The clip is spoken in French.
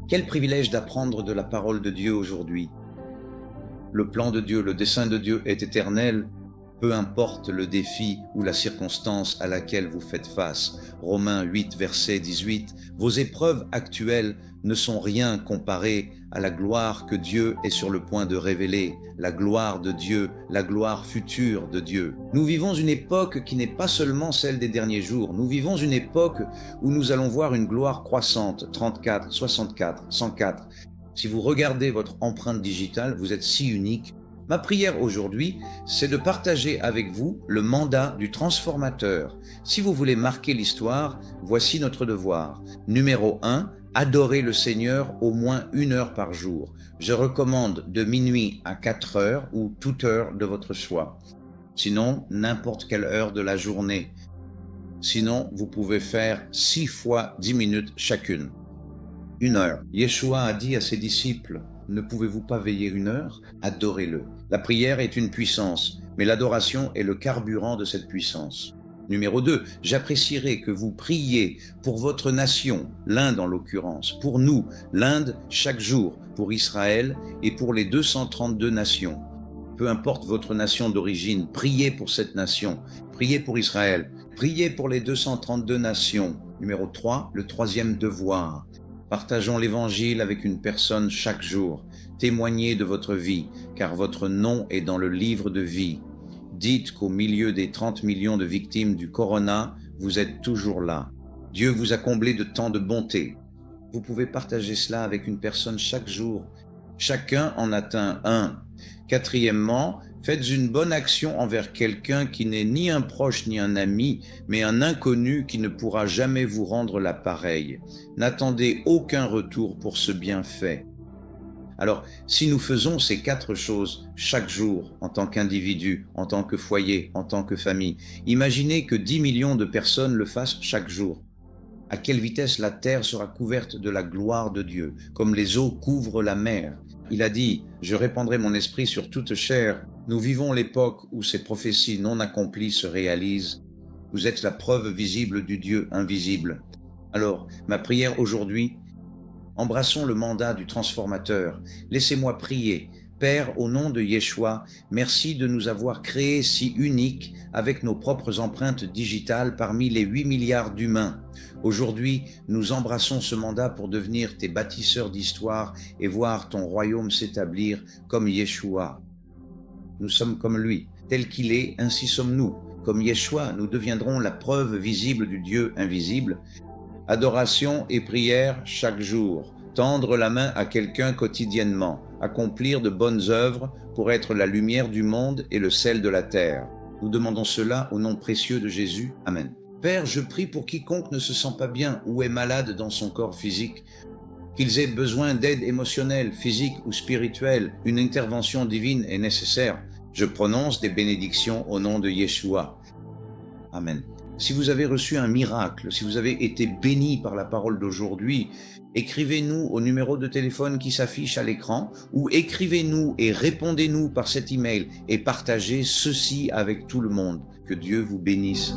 Quel privilège d'apprendre de la parole de Dieu aujourd'hui. Le plan de Dieu, le dessein de Dieu est éternel, peu importe le défi ou la circonstance à laquelle vous faites face. Romains 8, verset 18, vos épreuves actuelles ne sont rien comparées à la gloire que Dieu est sur le point de révéler, la gloire de Dieu, la gloire future de Dieu. Nous vivons une époque qui n'est pas seulement celle des derniers jours, nous vivons une époque où nous allons voir une gloire croissante, 34, 64, 104. Si vous regardez votre empreinte digitale, vous êtes si unique. Ma prière aujourd'hui, c'est de partager avec vous le mandat du transformateur. Si vous voulez marquer l'histoire, voici notre devoir. Numéro 1, adorer le Seigneur au moins 1 heure par jour. Je recommande de minuit à 4 heures ou toute heure de votre choix. Sinon, n'importe quelle heure de la journée. Sinon, vous pouvez faire 6 fois 10 minutes chacune. 1 heure. Yeshua a dit à ses disciples, ne pouvez-vous pas veiller 1 heure? Adorez-le. La prière est une puissance, mais l'adoration est le carburant de cette puissance. Numéro 2, j'apprécierais que vous priez pour votre nation, l'Inde en l'occurrence, pour nous, l'Inde chaque jour, pour Israël et pour les 232 nations. Peu importe votre nation d'origine, priez pour cette nation, priez pour Israël, priez pour les 232 nations. Numéro 3, le troisième devoir. Partageons l'évangile avec une personne chaque jour. Témoignez de votre vie, car votre nom est dans le livre de vie. Dites qu'au milieu des 30 millions de victimes du corona, vous êtes toujours là. Dieu vous a comblé de tant de bonté. Vous pouvez partager cela avec une personne chaque jour. Chacun en atteint un. Quatrièmement, faites une bonne action envers quelqu'un qui n'est ni un proche ni un ami, mais un inconnu qui ne pourra jamais vous rendre la pareille. N'attendez aucun retour pour ce bienfait. Alors, si nous faisons ces 4 choses chaque jour, en tant qu'individu, en tant que foyer, en tant que famille, imaginez que 10 millions de personnes le fassent chaque jour. À quelle vitesse la terre sera couverte de la gloire de Dieu, comme les eaux couvrent la mer. Il a dit, je répandrai mon esprit sur toute chair. Nous vivons l'époque où ces prophéties non accomplies se réalisent. Vous êtes la preuve visible du Dieu invisible. Alors, ma prière aujourd'hui, embrassons le mandat du transformateur. Laissez-moi prier. Père, au nom de Yeshua, merci de nous avoir créés si uniques avec nos propres empreintes digitales parmi les 8 milliards d'humains. Aujourd'hui, nous embrassons ce mandat pour devenir tes bâtisseurs d'histoire et voir ton royaume s'établir comme Yeshua. Nous sommes comme lui. Tel qu'il est, ainsi sommes-nous. Comme Yeshua, nous deviendrons la preuve visible du Dieu invisible. Adoration et prière chaque jour. Tendre la main à quelqu'un quotidiennement, accomplir de bonnes œuvres pour être la lumière du monde et le sel de la terre. Nous demandons cela au nom précieux de Jésus. Amen. Père, je prie pour quiconque ne se sent pas bien ou est malade dans son corps physique, qu'ils aient besoin d'aide émotionnelle, physique ou spirituelle. Une intervention divine est nécessaire. Je prononce des bénédictions au nom de Yeshua. Amen. Si vous avez reçu un miracle, si vous avez été béni par la parole d'aujourd'hui, écrivez-nous au numéro de téléphone qui s'affiche à l'écran ou écrivez-nous et répondez-nous par cet email et partagez ceci avec tout le monde. Que Dieu vous bénisse.